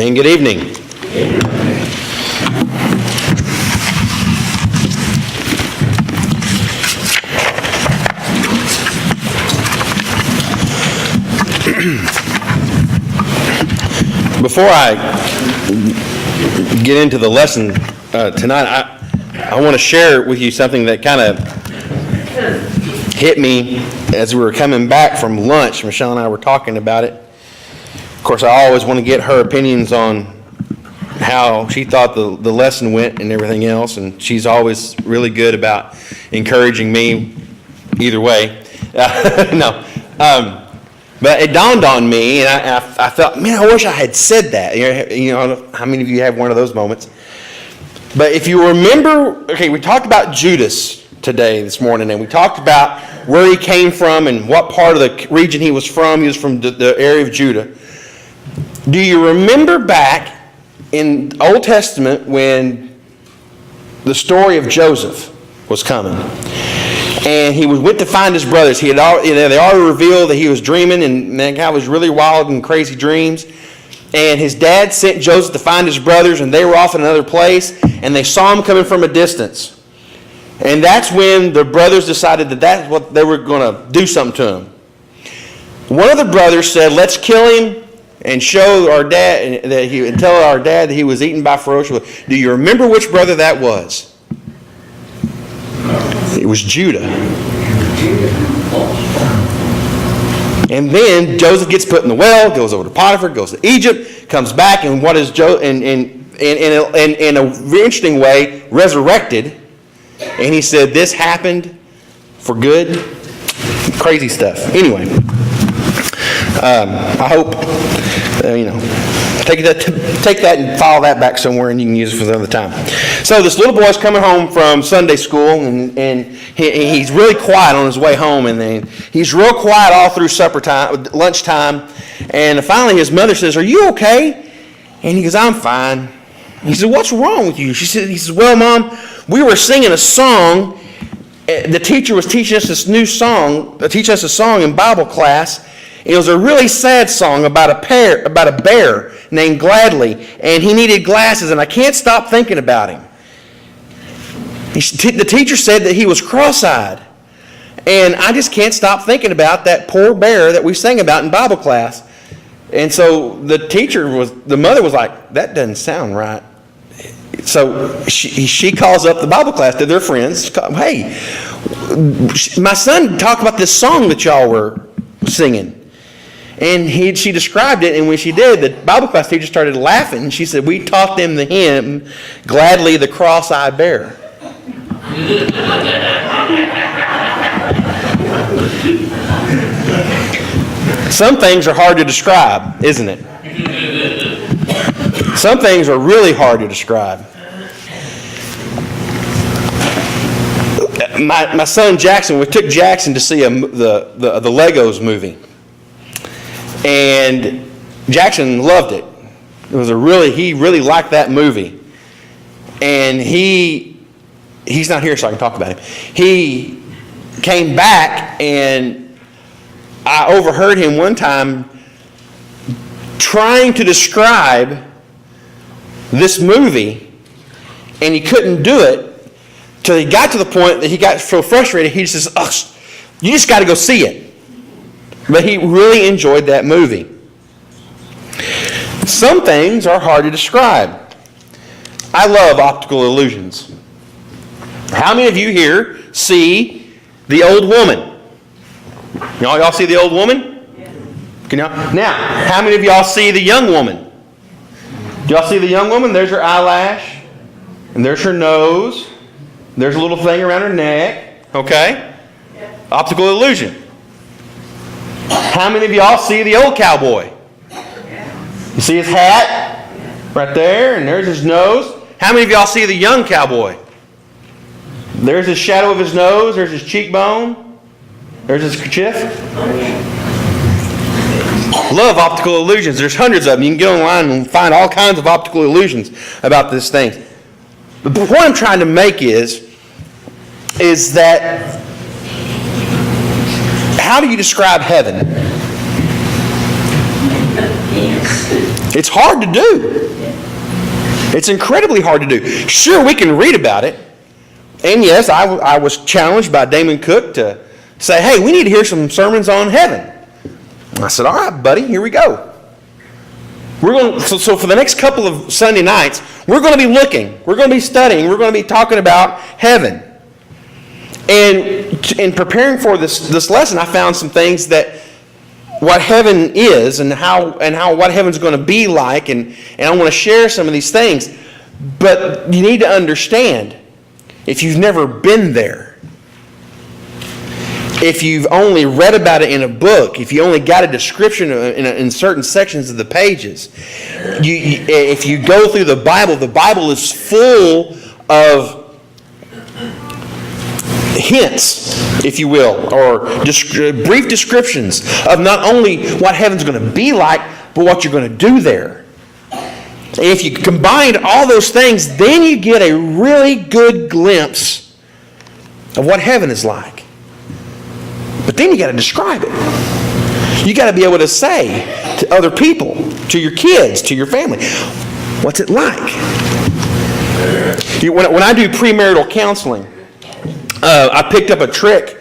And good evening. Before I get into the lesson tonight, I want to share with you something that kind of hit me as we were coming back from lunch. Michelle and I were talking about it. Of course, I always want to get her opinions on how she thought the lesson went and everything else, and she's always really good about encouraging me either way. But it dawned on me, and I felt, man, I wish I had said that. You know, how many of you have one of those moments? But if you remember, okay, we talked about Judas this morning, and we talked about where he came from and what part of the region he was from. He was from the area of Judah. Do you remember back in the Old Testament when the story of Joseph was coming? And he went to find his brothers. They already revealed that he was dreaming, and that guy was really wild and crazy dreams. And his dad sent Joseph to find his brothers, and they were off in another place, and they saw him coming from a distance. And that's when the brothers decided that that's what they were going to do something to him. One of the brothers said, "Let's kill him and show our dad and tell our dad that he was eaten by ferocious." Do you remember which brother that was? It was Judah. And then Joseph gets put in the well, goes over to Potiphar, goes to Egypt, comes back, and what is in an interesting way, resurrected. And he said, "This happened for good." Crazy stuff. Anyway, I hope take that and file that back somewhere, and you can use it for another time. So this little boy's coming home from Sunday school, and he's really quiet on his way home, and then he's real quiet all through lunchtime, and finally his mother says, "Are you okay?" And he goes, "I'm fine." He said, "What's wrong with you?" He says, "Well, Mom, we were singing a song. The teacher was teaching us this new song, teaching us a song in Bible class. It was a really sad song about a bear named Gladly, and he needed glasses, and I can't stop thinking about him. The teacher said that he was cross-eyed, and I just can't stop thinking about that poor bear that we sang about in Bible class." And so the mother was like, "That doesn't sound right." So she calls up the Bible class to their friends. "Hey, my son talked about this song that y'all were singing." And she described it, and when she did, the Bible class teacher started laughing. She said, "We taught them the hymn, 'Gladly the Cross-Eyed Bear.'" Some things are hard to describe, isn't it? Some things are really hard to describe. My son Jackson, we took Jackson to see the Legos movie. And Jackson loved it. He really liked that movie. And he's not here, so I can talk about him. He came back, and I overheard him one time trying to describe this movie, and he couldn't do it till he got to the point that he got so frustrated, he says, "Ugh, you just got to go see it." But he really enjoyed that movie. Some things are hard to describe. I love optical illusions. How many of you here see The Old Woman? Y'all see The Old Woman? Yeah. Now, how many of y'all see The Young Woman? Do y'all see The Young Woman? There's her eyelash, and there's her nose. There's a little thing around her neck. Okay? Optical illusion. How many of y'all see The Old Cowboy? You see his hat right there, and there's his nose. How many of y'all see The Young Cowboy? There's his shadow of his nose, there's his cheekbone, there's his kerchief. Love optical illusions. There's hundreds of them. You can get online and find all kinds of optical illusions about this thing. But the point I'm trying to make is that how do you describe heaven? It's hard to do. It's incredibly hard to do. Sure, we can read about it. And yes, I was challenged by Damon Cook to say, hey, we need to hear some sermons on heaven. I said, all right, buddy, here we go. So for the next couple of Sunday nights, we're going to be looking. We're going to be studying. We're going to be talking about heaven. And in preparing for this lesson, I found some things that what heaven is and how what heaven's going to be like, and I want to share some of these things. But you need to understand, if you've never been there, if you've only read about it in a book, if you only got a description in certain sections of the pages, if you go through the Bible is full of hints, if you will, or brief descriptions of not only what heaven's going to be like, but what you're going to do there. And if you combine all those things, then you get a really good glimpse of what heaven is like. But then you got to describe it. You got to be able to say to other people, to your kids, to your family, what's it like? When I do premarital counseling, I picked up a trick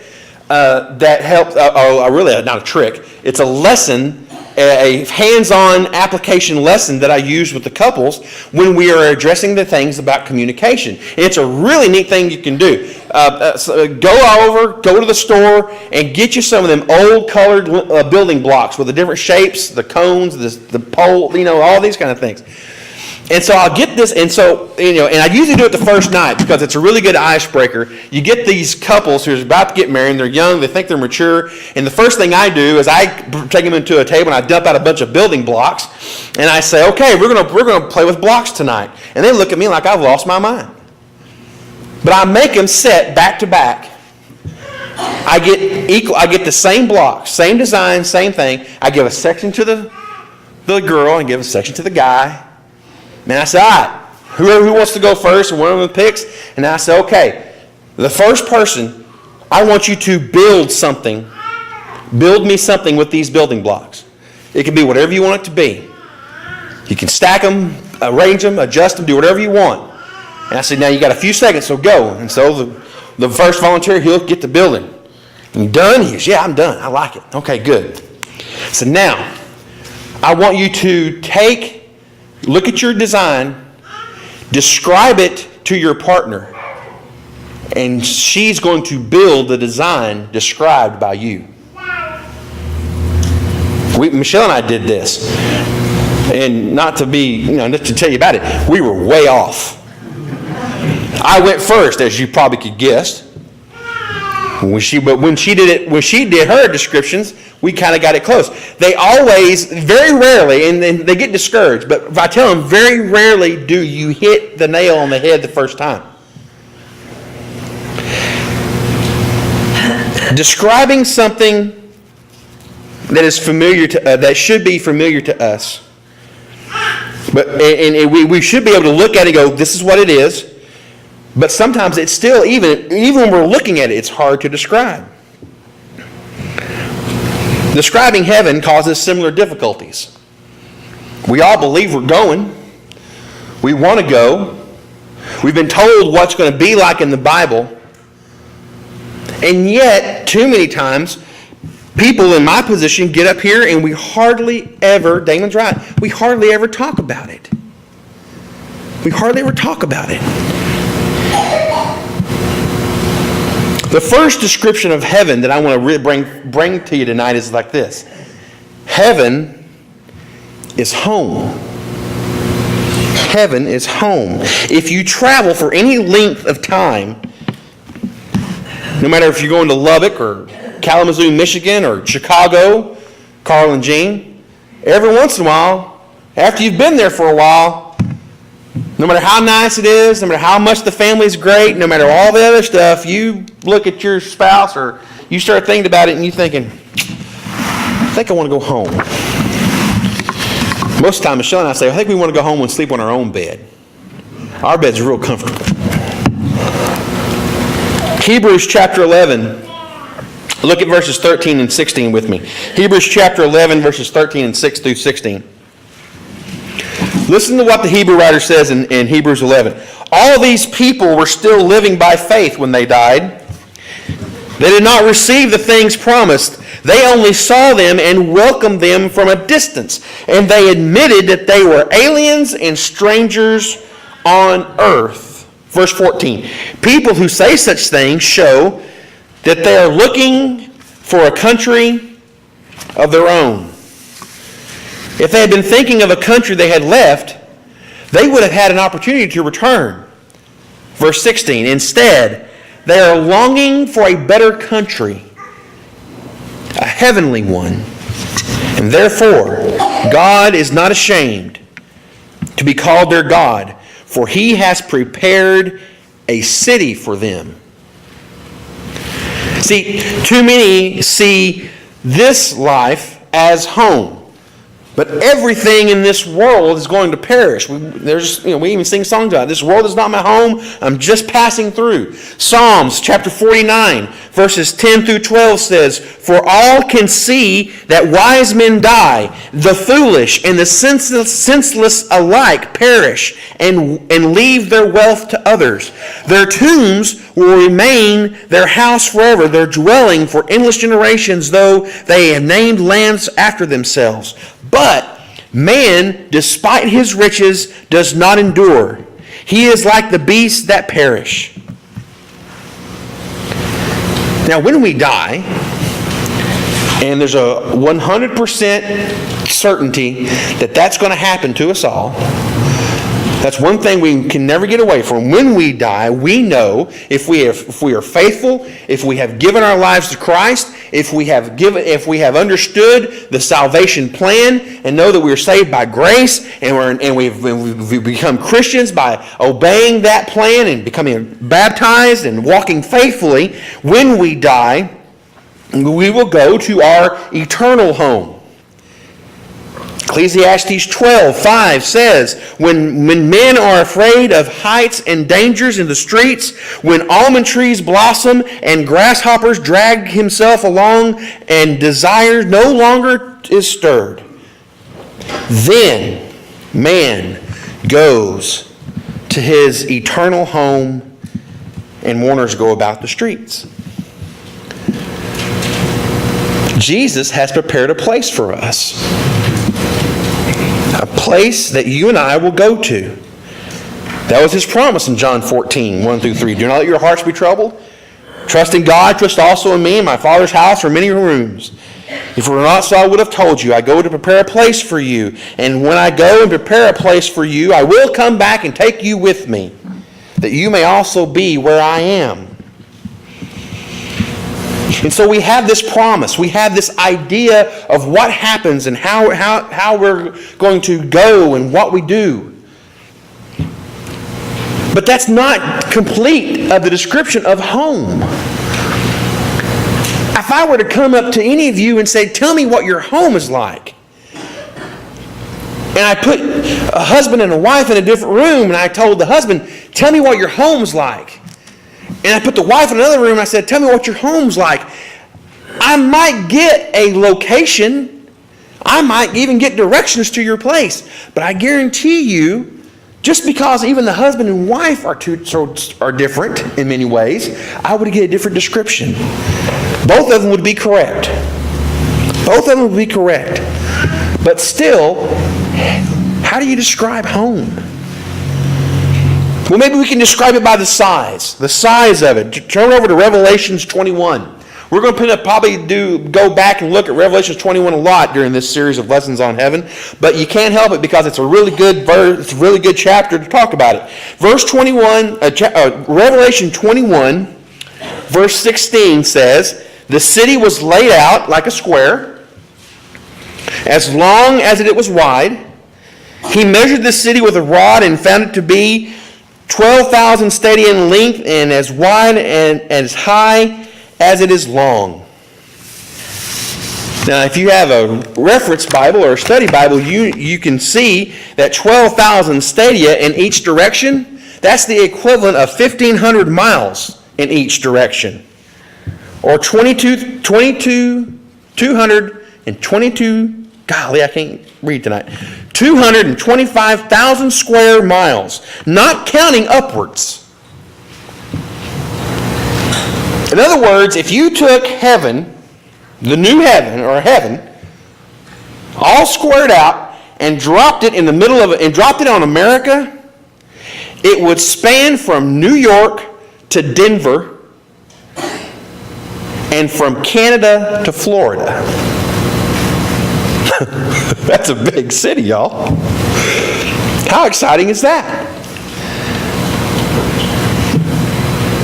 that helps, really not a trick, it's a lesson, a hands-on application lesson that I use with the couples when we are addressing the things about communication. It's a really neat thing you can do. Go to the store and get you some of them old colored building blocks with the different shapes, the cones, the pole, all these kind of things. And so I'll get this, and I usually do it the first night because it's a really good icebreaker. You get these couples who are about to get married, and they're young, they think they're mature, and the first thing I do is I take them into a table and I dump out a bunch of building blocks, and I say, okay, we're gonna play with blocks tonight. And they look at me like I've lost my mind. But I make them set back to back. I get the same blocks, same design, same thing. I give a section to the girl and give a section to the guy. And I said, all right, who wants to go first? And one of them picks. And I said, okay, the first person, I want you to build something. Build me something with these building blocks. It can be whatever you want it to be. You can stack them, arrange them, adjust them, do whatever you want. And I said, now you got a few seconds, so go. And so the first volunteer, he'll get the building. And you done? He goes, yeah, I'm done. I like it. Okay, good. So now, I want you to look at your design, describe it to your partner, and she's going to build the design described by you. Michelle and I did this, and not to tell you about it, we were way off. I went first, as you probably could guess. When she did her descriptions, we kind of got it close. They always, very rarely, and then they get discouraged, but if I tell them, very rarely do you hit the nail on the head the first time. Describing something that is familiar that should be familiar to us, and we should be able to look at it and go, this is what it is. But sometimes it's still, even when we're looking at it, it's hard to describe. Describing heaven causes similar difficulties. We all believe we're going. We want to go. We've been told what's going to be like in the Bible. And yet, too many times, people in my position get up here and we hardly ever, Damon's right, we hardly ever talk about it. We hardly ever talk about it. The first description of heaven that I want to bring to you tonight is like this. Heaven is home. Heaven is home. If you travel for any length of time, no matter if you're going to Lubbock or Kalamazoo, Michigan, or Chicago, Carl and Jean, every once in a while, after you've been there for a while, no matter how nice it is, no matter how much the family's great, no matter all the other stuff, you look at your spouse or you start thinking about it and you're thinking, I think I want to go home. Most of the time, Michelle and I say, I think we want to go home and sleep on our own bed. Our bed's real comfortable. Hebrews chapter 11. Look at verses 13 and 16 with me. Hebrews chapter 11, verses 13 and 6 through 16. Listen to what the Hebrew writer says in Hebrews 11. All these people were still living by faith when they died. They did not receive the things promised. They only saw them and welcomed them from a distance. And they admitted that they were aliens and strangers on earth. Verse 14. People who say such things show that they are looking for a country of their own. If they had been thinking of a country they had left, they would have had an opportunity to return. Verse 16. Instead, they are longing for a better country, a heavenly one. And therefore, God is not ashamed to be called their God, for He has prepared a city for them. See, too many see this life as home. But everything in this world is going to perish. We even sing songs about it. This world is not my home. I'm just passing through. Psalms chapter 49, verses 10 through 12 says, For all can see that wise men die, the foolish and the senseless alike perish and leave their wealth to others. Their tombs will remain their house forever, their dwelling for endless generations, though they have named lands after themselves. But man, despite his riches, does not endure. He is like the beasts that perish. Now, when we die, and there's a 100% certainty that that's going to happen to us all, that's one thing we can never get away from. When we die, we know if we are faithful, if we have given our lives to Christ, if we have understood the salvation plan and know that we are saved by grace and we've become Christians by obeying that plan and becoming baptized and walking faithfully, when we die, we will go to our eternal home. Ecclesiastes 12:5 says, when men are afraid of heights and dangers in the streets, when almond trees blossom and grasshoppers drag himself along and desire no longer is stirred, then man goes to his eternal home and mourners go about the streets. Jesus has prepared a place for us. A place that you and I will go to. That was His promise in John 14, 1 through 3. Do not let your hearts be troubled. Trust in God, trust also in me. In my Father's house are many rooms. If it were not so, I would have told you. I go to prepare a place for you. And when I go and prepare a place for you, I will come back and take you with me, that you may also be where I am. And so we have this promise. We have this idea of what happens and how we're going to go and what we do. But that's not complete of the description of home. If I were to come up to any of you and say, tell me what your home is like. And I put a husband and a wife in a different room and I told the husband, tell me what your home's like. And I put the wife in another room and I said, tell me what your home's like. I might get a location. I might even get directions to your place. But I guarantee you, just because even the husband and wife are different in many ways, I would get a different description. Both of them would be correct. Both of them would be correct. But still, how do you describe home? Well, maybe we can describe it by the size of it. Turn over to Revelations 21. We're going to go back and look at Revelations 21 a lot during this series of lessons on heaven, but you can't help it because it's a really good verse, it's a really good chapter to talk about it. Revelation 21, verse 16 says, the city was laid out like a square, as long as it was wide. He measured the city with a rod and found it to be 12,000 stadia in length and as wide and as high as it is long. Now, if you have a reference Bible or a study Bible, you can see that 12,000 stadia in each direction, that's the equivalent of 1,500 miles in each direction. Or 222 golly, I can't read tonight. 225,000 square miles, not counting upwards. In other words, if you took heaven, the new heaven or heaven, all squared out and dropped it in the middle of it and dropped it on America, it would span from New York to Denver and from Canada to Florida. That's a big city, y'all. How exciting is that?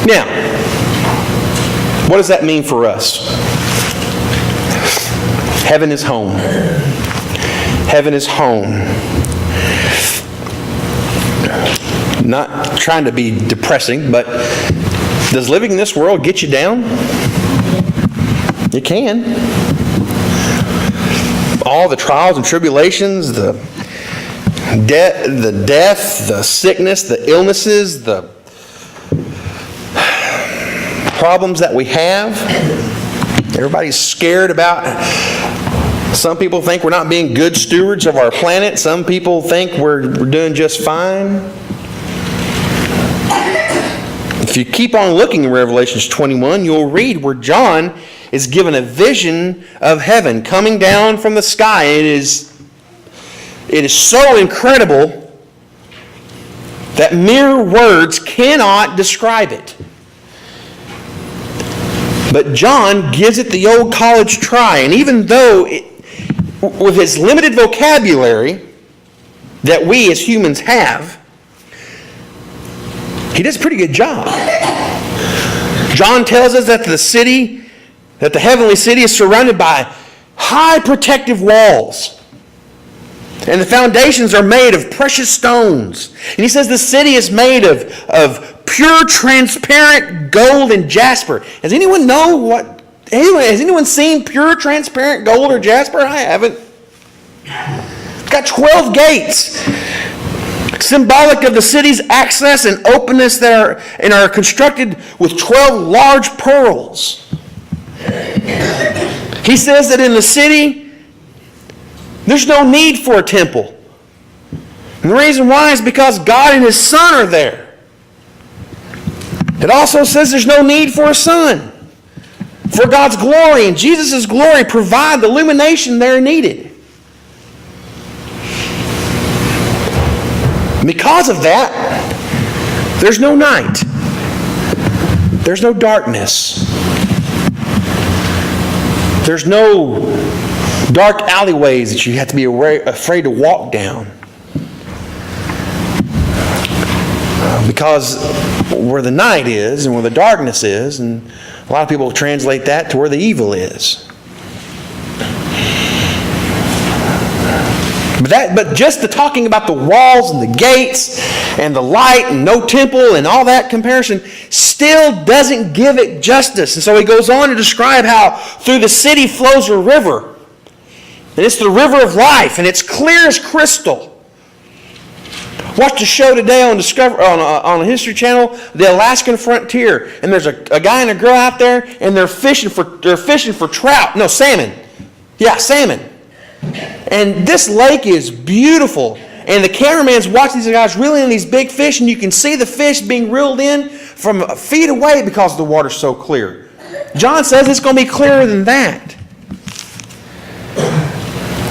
Now, what does that mean for us? Heaven is home. Heaven is home. Not trying to be depressing, but does living in this world get you down? It can. All the trials and tribulations, the death, the sickness, the illnesses, the problems that we have. Everybody's scared about. Some people think we're not being good stewards of our planet. Some people think we're doing just fine. If you keep on looking in Revelation 21, you'll read where John is given a vision of heaven coming down from the sky. It is so incredible that mere words cannot describe it. But John gives it the old college try, and even though with his limited vocabulary that we as humans have, he does a pretty good job. John tells us that the heavenly city is surrounded by high protective walls. And the foundations are made of precious stones. And he says the city is made of pure, transparent gold and jasper. Has anyone seen pure, transparent gold or jasper? I haven't. It's got 12 gates, symbolic of the city's access and openness that are constructed with 12 large pearls. He says that in the city, there's no need for a temple. And the reason why is because God and His Son are there. It also says there's no need for a sun. For God's glory and Jesus' glory provide the illumination there needed. Because of that, there's no night. There's no darkness. There's no dark alleyways that you have to be afraid to walk down. Because where the night is and where the darkness is, and a lot of people translate that to where the evil is. But just the talking about the walls and the gates and the light and no temple and all that comparison still doesn't give it justice. And so he goes on to describe how through the city flows a river. And it's the river of life, and it's clear as crystal. Watched a show today on the History Channel, the Alaskan frontier, and there's a guy and a girl out there, and they're fishing for trout. No, salmon. Yeah, salmon. And this lake is beautiful, and the cameraman's watching these guys reeling in these big fish, and you can see the fish being reeled in from feet away because the water's so clear. John says it's going to be clearer than that.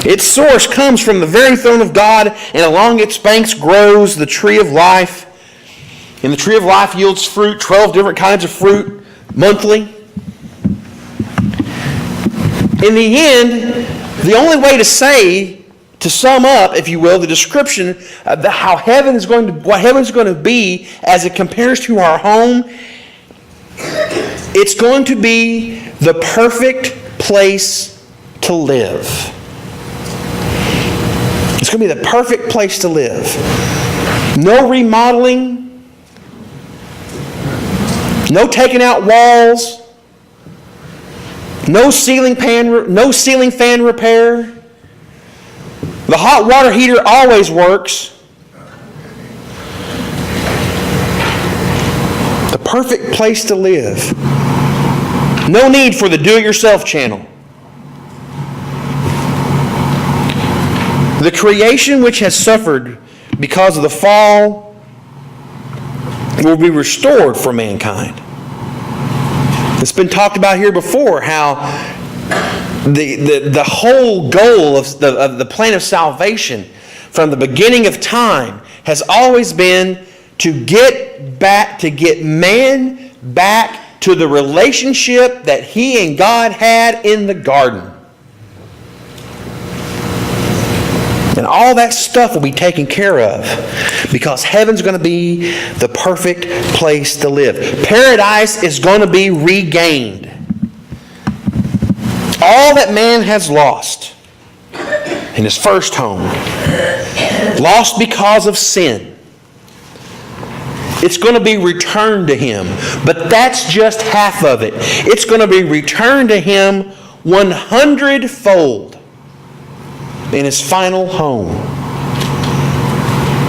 Its source comes from the very throne of God, and along its banks grows the tree of life. And the tree of life yields fruit, 12 different kinds of fruit, monthly. In the end, the only way to sum up, if you will, the description of what heaven is going to be as it compares to our home, it's going to be the perfect place to live. It's going to be the perfect place to live. No remodeling. No taking out walls. No ceiling fan repair. The hot water heater always works. The perfect place to live. No need for the do-it-yourself channel. The creation which has suffered because of the fall will be restored for mankind. It's been talked about here before how the whole goal of the plan of salvation from the beginning of time has always been to get man back to the relationship that he and God had in the garden. And all that stuff will be taken care of because heaven's going to be the perfect place to live. Paradise is going to be regained. All that man has lost in his first home, lost because of sin, it's going to be returned to him. But that's just half of it. It's going to be returned to him 100-fold. In his final home.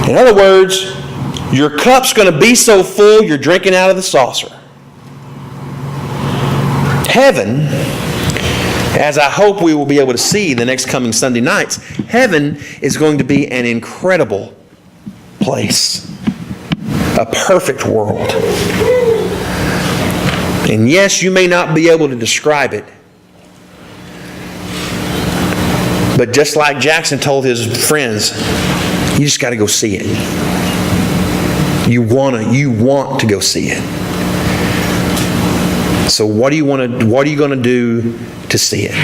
In other words, your cup's going to be so full you're drinking out of the saucer. Heaven, as I hope we will be able to see the next coming Sunday nights, heaven is going to be an incredible place. A perfect world. And yes, you may not be able to describe it. But just like Jackson told his friends, you just got to go see it. You want to go see it. So what are you going to do to see it?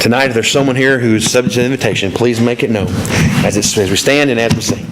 Tonight, if there's someone here who's subject to the invitation, please make it known as we stand and as we sing.